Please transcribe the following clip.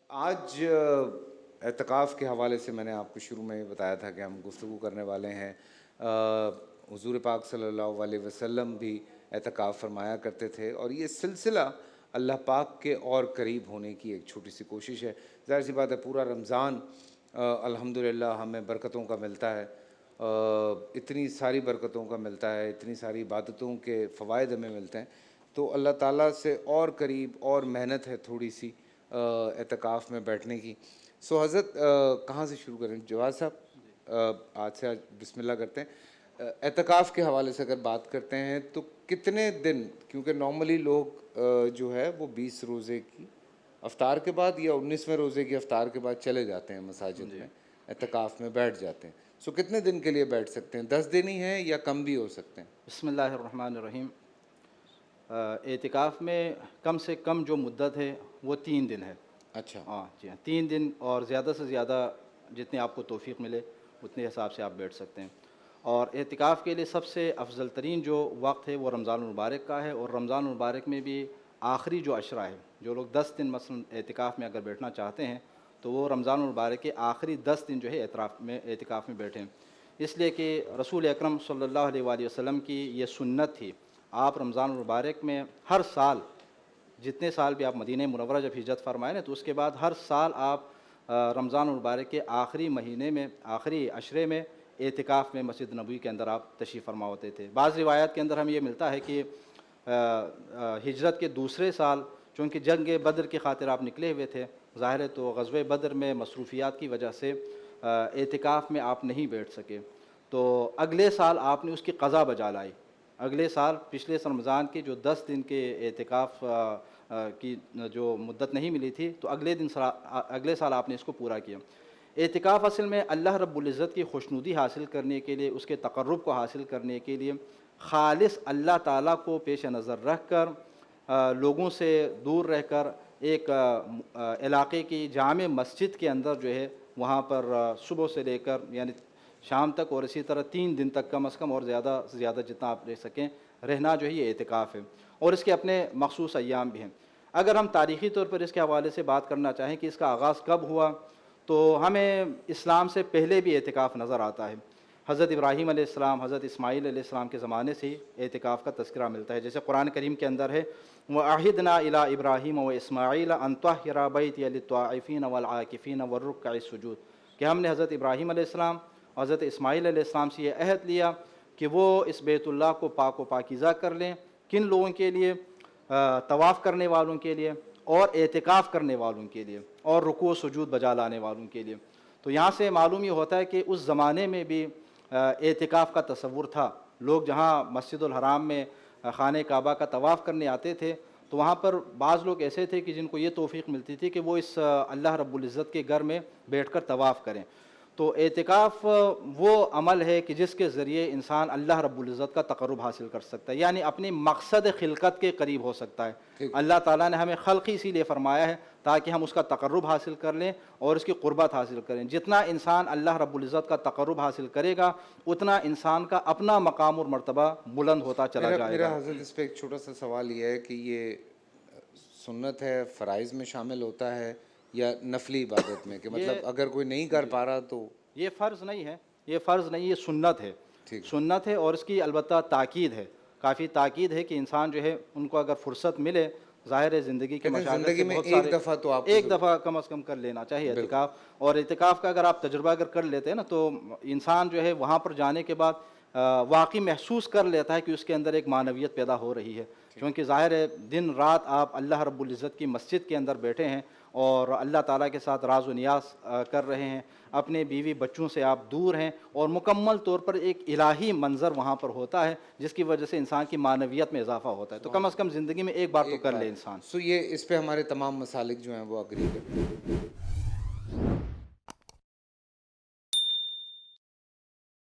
آج اعتکاف کے حوالے سے میں نے آپ کو شروع میں بتایا تھا کہ ہم گفتگو کرنے والے ہیں. حضور پاک صلی اللہ علیہ وسلم بھی اعتکاف فرمایا کرتے تھے، اور یہ سلسلہ اللہ پاک کے اور قریب ہونے کی ایک چھوٹی سی کوشش ہے. ظاہر سی بات ہے پورا رمضان الحمدللہ ہمیں برکتوں کا ملتا ہے، اتنی ساری برکتوں کا ملتا ہے، اتنی ساری عبادتوں کے فوائد ہمیں ملتے ہیں، تو اللہ تعالیٰ سے اور قریب اور محنت ہے تھوڑی سی اعتکاف میں بیٹھنے کی. سو حضرت کہاں سے شروع کریں؟ جواد صاحب آج سے بسم اللہ کرتے ہیں. اعتکاف کے حوالے سے اگر بات کرتے ہیں تو کتنے دن، کیونکہ نارملی لوگ جو ہے وہ 20 روزے کی افطار کے بعد یا 19ویں روزے کی افطار کے بعد چلے جاتے ہیں مساجد میں، اعتکاف میں بیٹھ جاتے ہیں. سو کتنے دن کے لیے بیٹھ سکتے ہیں؟ 10 دن ہی ہیں یا کم بھی ہو سکتے ہیں؟ بسم اللہ الرحمن الرحیم. اعتکاف میں کم سے کم جو مدت ہے وہ 3 دن ہے. اچھا. جی ہاں 3 دن، اور زیادہ سے زیادہ جتنے آپ کو توفیق ملے اتنے حساب سے آپ بیٹھ سکتے ہیں. اور اعتکاف کے لیے سب سے افضل ترین جو وقت ہے وہ رمضان المبارک کا ہے، اور رمضان المبارک میں بھی آخری جو عشرہ ہے، جو لوگ 10 دن مثلا اعتکاف میں اگر بیٹھنا چاہتے ہیں تو وہ رمضان المبارک کے آخری 10 دن جو ہے اعتکاف میں بیٹھیں. اس لیے کہ رسول اکرم صلی اللہ علیہ وآلہ وسلم کی یہ سنت تھی. آپ رمضان المبارک میں ہر سال، جتنے سال بھی آپ مدینہ منورہ جب ہجرت فرمائے نا، تو اس کے بعد ہر سال آپ رمضان المبارک کے آخری مہینے میں، آخری عشرے میں اعتکاف میں مسجد نبوی کے اندر آپ تشریف فرما ہوتے تھے. بعض روایات کے اندر ہمیں یہ ملتا ہے کہ ہجرت کے دوسرے سال چونکہ جنگ بدر کی خاطر آپ نکلے ہوئے تھے، ظاہر ہے تو غزوہ بدر میں مصروفیات کی وجہ سے اعتکاف میں آپ نہیں بیٹھ سکے، تو اگلے سال آپ نے اس کی قضا بجا لائی. اگلے سال پچھلے رمضان کے جو 10 دن کے اعتکاف کی جو مدت نہیں ملی تھی، تو اگلے سال آپ نے اس کو پورا کیا. اعتکاف اصل میں اللہ رب العزت کی خوشنودی حاصل کرنے کے لیے، اس کے تقرب کو حاصل کرنے کے لیے، خالص اللہ تعالیٰ کو پیش نظر رکھ کر، لوگوں سے دور رہ کر، ایک علاقے کی جامع مسجد کے اندر جو ہے وہاں پر صبح سے لے کر یعنی شام تک، اور اسی طرح 3 دن تک کم از کم، اور زیادہ سے زیادہ جتنا آپ رہ سکیں رہنا جو ہے یہ اعتکاف ہے. اور اس کے اپنے مخصوص ایام بھی ہیں. اگر ہم تاریخی طور پر اس کے حوالے سے بات کرنا چاہیں کہ اس کا آغاز کب ہوا، تو ہمیں اسلام سے پہلے بھی اعتکاف نظر آتا ہے. حضرت ابراہیم علیہ السلام، حضرت اسماعیل علیہ السلام کے زمانے سے ہی اعتکاف کا تذکرہ ملتا ہے. جیسے قرآن کریم کے اندر ہے وَعَهِدْنَا إِلَىٰ إِبْرَاهِيمَ وَإِسْمَاعِيلَ أَن طَهِّرَ بَيْتِيَ لِلطَّائِفِينَ وَالْعَاكِفِينَ وَالرُّكَّعِ السُّجُودِ، کہ ہم نے حضرت ابراہیم علیہ السلام، حضرت اسماعیل علیہ السلام سے یہ عہد لیا کہ وہ اس بیت اللہ کو پاک و پاکیزہ کر لیں. کن لوگوں کے لیے؟ طواف کرنے والوں کے لیے، اور اعتکاف کرنے والوں کے لیے، اور رکوع و سجود بجا لانے والوں کے لیے. تو یہاں سے معلوم یہ ہوتا ہے کہ اس زمانے میں بھی اعتکاف کا تصور تھا. لوگ جہاں مسجد الحرام میں خانہ کعبہ کا طواف کرنے آتے تھے، تو وہاں پر بعض لوگ ایسے تھے کہ جن کو یہ توفیق ملتی تھی کہ وہ اس اللہ رب العزت کے گھر میں بیٹھ کر طواف کریں. تو اعتکاف وہ عمل ہے کہ جس کے ذریعے انسان اللہ رب العزت کا تقرب حاصل کر سکتا ہے، یعنی اپنی مقصد خلقت کے قریب ہو سکتا ہے. اللہ تعالیٰ نے ہمیں خلق اسی لیے فرمایا ہے تاکہ ہم اس کا تقرب حاصل کر لیں اور اس کی قربت حاصل کریں. جتنا انسان اللہ رب العزت کا تقرب حاصل کرے گا، اتنا انسان کا اپنا مقام اور مرتبہ بلند ہوتا چلا جائے گا. میرا حضرت اس پہ ایک چھوٹا سا سوال یہ ہے کہ یہ سنت ہے، فرائض میں شامل ہوتا ہے یا نفلی عبادت میں؟ کہ مطلب اگر کوئی نہیں کر پا رہا تو یہ فرض نہیں ہے، یہ فرض نہیں، یہ سنت ہے. سنت ہے، اور اس کی البتہ تاکید ہے، کافی تاکید ہے کہ انسان جو ہے ان کو اگر فرصت ملے، ظاہر ہے زندگی کے مشاغل سے بہت سارے، ایک دفعہ تو آپ ایک دفعہ کم از کم کر لینا چاہیے اعتکاف. اور اعتکاف کا اگر آپ تجربہ اگر کر لیتے ہیں نا، تو انسان جو ہے وہاں پر جانے کے بعد واقعی محسوس کر لیتا ہے کہ اس کے اندر ایک معنویت پیدا ہو رہی ہے. کیونکہ ظاہر ہے دن رات آپ اللہ رب العزت کی مسجد کے اندر بیٹھے ہیں اور اللہ تعالیٰ کے ساتھ راز و نیاز کر رہے ہیں، اپنے بیوی بچوں سے آپ دور ہیں، اور مکمل طور پر ایک الہی منظر وہاں پر ہوتا ہے جس کی وجہ سے انسان کی معنویت میں اضافہ ہوتا ہے. تو کم از کم زندگی میں ایک بار تو کر لے انسان. سو یہ اس پہ ہمارے تمام مسالک جو ہیں وہ اگری کرتے ہیں.